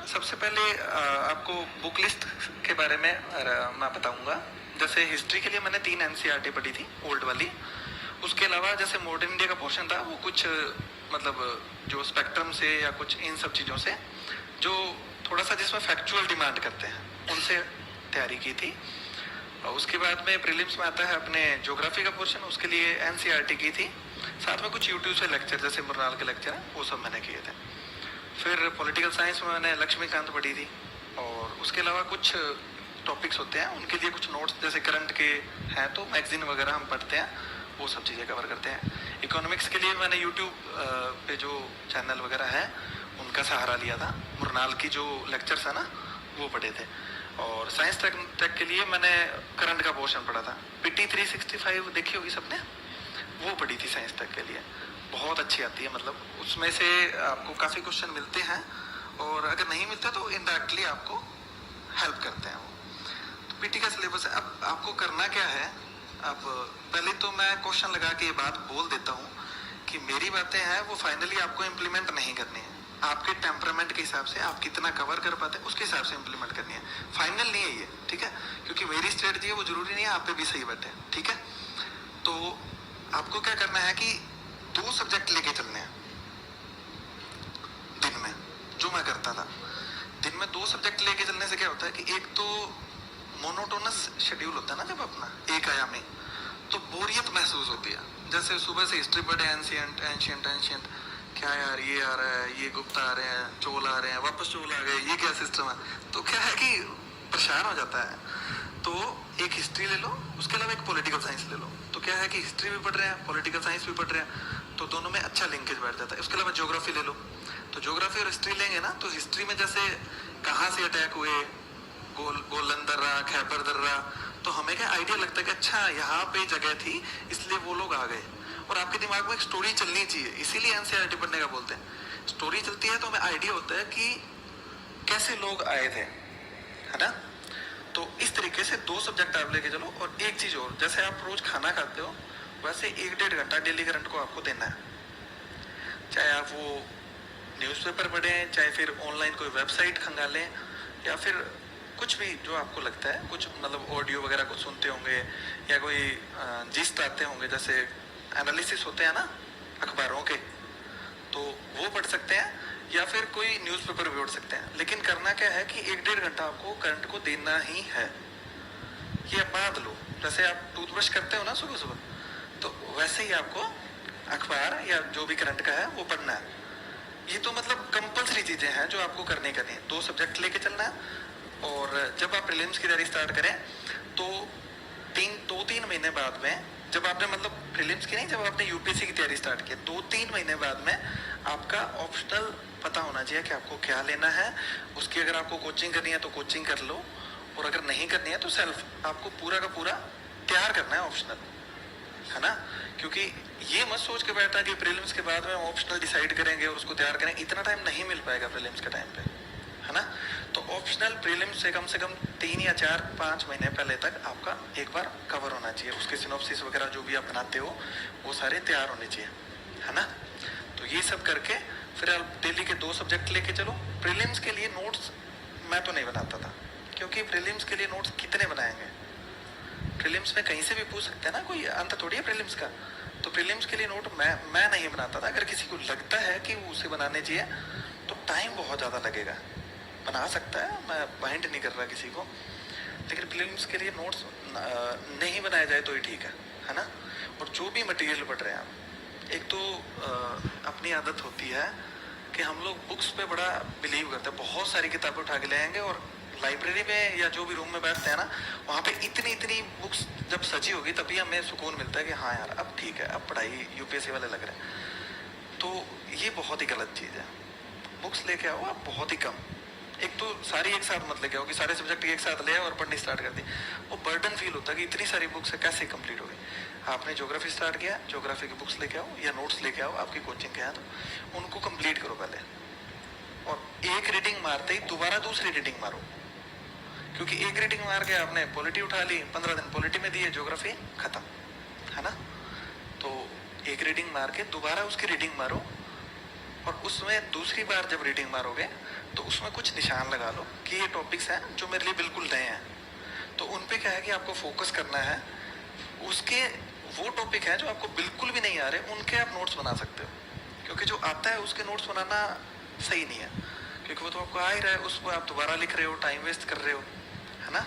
सबसे पहले आपको बुक लिस्ट के बारे में मैं बताऊंगा। जैसे हिस्ट्री के लिए मैंने 3 एनसीईआरटी पढ़ी थी, ओल्ड वाली। उसके अलावा जैसे मॉडर्न इंडिया का पोर्शन था, वो कुछ मतलब जो स्पेक्ट्रम से या कुछ इन सब चीज़ों से जो थोड़ा सा जिसमें फैक्चुअल डिमांड करते हैं, उनसे तैयारी की थी। और उसके बाद में प्रीलिम्स में आता है अपने ज्योग्राफी का पोर्शन, उसके लिए एनसीईआरटी की थी। साथ में कुछ यूट्यूब से लेक्चर, जैसे मुरनाल के लेक्चर हैं, वो सब मैंने किए थे। फिर पॉलिटिकल साइंस में मैंने लक्ष्मीकांत पढ़ी थी। और उसके अलावा कुछ टॉपिक्स होते हैं, उनके लिए कुछ नोट्स जैसे करंट के हैं तो मैगजीन वगैरह हम पढ़ते हैं, वो सब चीज़ें कवर करते हैं। इकोनॉमिक्स के लिए मैंने यूट्यूब पे जो चैनल वगैरह है उनका सहारा लिया था। मुरनाल की जो लेक्चर्स है ना, वो पढ़े थे। और साइंस टेक के लिए मैंने करंट का पोर्शन पढ़ा था। पीटी 365 देखी होगी सबने, वो पढ़ी थी साइंस टेक के लिए। बहुत अच्छी आती है, मतलब उसमें से आपको काफ़ी क्वेश्चन मिलते हैं, और अगर नहीं मिलते तो इनडायरेक्टली आपको हेल्प करते हैं वो। तो पीटी का सिलेबस है। अब आपको करना क्या है, अब पहले तो मैं क्वेश्चन लगा के ये बात बोल देता हूँ कि मेरी बातें हैं वो फाइनली आपको इम्प्लीमेंट नहीं करनी है। आपके टेम्परामेंट के हिसाब से आप कितना कवर कर पाते हैं उसके हिसाब से इम्प्लीमेंट करनी है, फाइनल नहीं है ये, ठीक है। क्योंकि मेरी स्ट्रेटजी है वो जरूरी नहीं है आप पे भी सही बैठे, ठीक है। तो आपको क्या करना है कि 2 सब्जेक्ट लेके चलने हैं दिन में, जो मैं करता था। दिन में 2 सब्जेक्ट लेके चलने से क्या होता है कि एक तो मोनोटोनस शेड्यूल होता है ना जब अपना एक आयामी, तो बोरियत महसूस होती है। जैसे सुबह से हिस्ट्री पढ़े, एंशियंट एंशियंट एंशियंट, क्या यार ये आ रहा है, ये गुप्ता आ रहे हैं, चोल आ रहे हैं, वापस चोल आ गए, ये क्या सिस्टम है। तो क्या है कि परेशान हो जाता है। तो एक हिस्ट्री ले लो, उसके अलावा एक पॉलिटिकल साइंस ले लो। तो क्या है कि हिस्ट्री भी पढ़ रहे हैं, पॉलिटिकल साइंस भी पढ़ रहे हैं, तो दोनों में अच्छा लिंकेज बैठ जाता है। उसके अलावा ज्योग्राफी ले लो, तो ज्योग्राफी और हिस्ट्री लेंगे ना, तो हिस्ट्री में जैसे कहाँ से अटैक हुए, गोलन दर्रा, खैबर दर्रा, तो हमें क्या आइडिया लगता है कि अच्छा यहाँ पे जगह थी इसलिए वो लोग आ गए। और आपके दिमाग में एक स्टोरी चलनी चाहिए, इसीलिए एनसीईआरटी पढ़ने का बोलते हैं। स्टोरी चलती है तो हमें आइडिया होता है कि कैसे लोग आए थे, है ना। तो इस तरीके से 2 सब्जेक्ट आप लेके चलो। और एक चीज और, जैसे आप रोज खाना खाते हो वैसे 1-1.5 घंटा डेली करंट को आपको देना है। चाहे आप वो न्यूज़पेपर पढ़ें, चाहे फिर ऑनलाइन कोई वेबसाइट खंगालें, या फिर कुछ भी जो आपको लगता है, कुछ मतलब ऑडियो वगैरह कुछ सुनते होंगे, या कोई जिस्ट आते होंगे, जैसे एनालिसिस होते हैं ना अखबारों के, तो वो पढ़ सकते हैं, या फिर कोई न्यूज़पेपर भी पढ़ सकते हैं। लेकिन करना क्या है कि 1-1.5 घंटा आपको करंट को देना ही है। ये आप बांध लो, जैसे आप टूथब्रश करते हो ना सुबह सुबह, तो वैसे ही आपको अखबार या जो भी करंट का है वो पढ़ना है। ये तो मतलब कंपल्सरी चीजें हैं जो आपको करनी करनी है। 2 सब्जेक्ट लेके चलना है। और जब आप प्रीलिम्स की तैयारी स्टार्ट करें तो 2-3 महीने बाद में, जब आपने मतलब प्रीलिम्स की नहीं, जब आपने यूपीएससी की तैयारी स्टार्ट की, 2-3 महीने बाद में आपका ऑप्शनल पता होना चाहिए कि आपको क्या लेना है। उसकी अगर आपको कोचिंग करनी है तो कोचिंग कर लो, और अगर नहीं करनी है तो सेल्फ आपको पूरा का पूरा तैयार करना है ऑप्शनल, है ना। क्योंकि ये मत सोच के बैठा कि प्रीलिम्स के बाद में ऑप्शनल डिसाइड करेंगे और उसको तैयार करेंगे, इतना टाइम नहीं मिल पाएगा प्रीलिम्स के टाइम पे, है ना। तो ऑप्शनल प्रीलिम्स से कम 3 या 4-5 महीने पहले तक आपका एक बार कवर होना चाहिए। उसके सिनॉप्सिस वगैरह जो भी आप बनाते हो वो सारे तैयार होने चाहिए, है ना। तो ये सब करके फिर आप डेली के 2 सब्जेक्ट लेके चलो। प्रीलिम्स के लिए नोट्स मैं तो नहीं बनाता था, क्योंकि प्रीलिम्स के लिए नोट्स कितने बनाएंगे, प्रीलिम्स में कहीं से भी पूछ सकते हैं ना, कोई अंत थोड़ी है प्रीलिम्स का। तो प्रीलिम्स के लिए नोट मैं नहीं बनाता था। अगर किसी को लगता है कि उसे बनाने चाहिए तो टाइम बहुत ज़्यादा लगेगा, बना सकता है, मैं बाइंड नहीं कर रहा किसी को, लेकिन प्रीलिम्स के लिए नोट्स नहीं बनाया जाए तो ही ठीक है ना। और जो भी मटेरियल पढ़ रहे हैं आप, एक तो अपनी आदत होती है कि हम लोग बुक्स पे बड़ा बिलीव करते हैं, बहुत सारी किताबें उठा के ले आएंगे, और लाइब्रेरी में या जो भी रूम में बैठते हैं ना, वहाँ पे इतनी इतनी बुक्स जब सजी होगी तभी हमें सुकून मिलता है कि हाँ यार अब ठीक है, अब पढ़ाई यूपीएससी वाले लग रहे हैं। तो ये बहुत ही गलत चीज़ है। बुक्स लेके आओ आप बहुत ही कम। एक तो सारी एक साथ मत लेके आओ कि सारे सब्जेक्ट एक साथ ले आओ और पढ़नी स्टार्ट कर दी, वो बर्डन फील होता है कि इतनी सारी बुक्स है कैसे कंप्लीट होगी। आपने ज्योग्राफी स्टार्ट किया, ज्योग्राफी की बुक्स लेके आओ या नोट्स लेके आओ आपकी कोचिंग के यहाँ, तो उनको कंप्लीट करो पहले, और एक रीडिंग मारते ही दोबारा दूसरी रीडिंग मारो। क्योंकि एक रीडिंग मार के आपने पॉलिटी उठा ली, 15 दिन पॉलिटी में दिए, ज्योग्राफी खत्म, है ना। तो एक रीडिंग मार के दोबारा उसकी रीडिंग मारो, और उसमें दूसरी बार जब रीडिंग मारोगे तो उसमें कुछ निशान लगा लो कि ये टॉपिक्स हैं जो मेरे लिए बिल्कुल नए हैं। तो उन पे क्या है कि आपको फोकस करना है। उसके वो टॉपिक हैं जो आपको बिल्कुल भी नहीं आ रहे, उनके आप नोट्स बना सकते हो, क्योंकि जो आता है उसके नोट्स बनाना सही नहीं है, क्योंकि वो तो आपको आ ही रहा है, उसको आप दोबारा लिख रहे हो, टाइम वेस्ट कर रहे हो, है ना।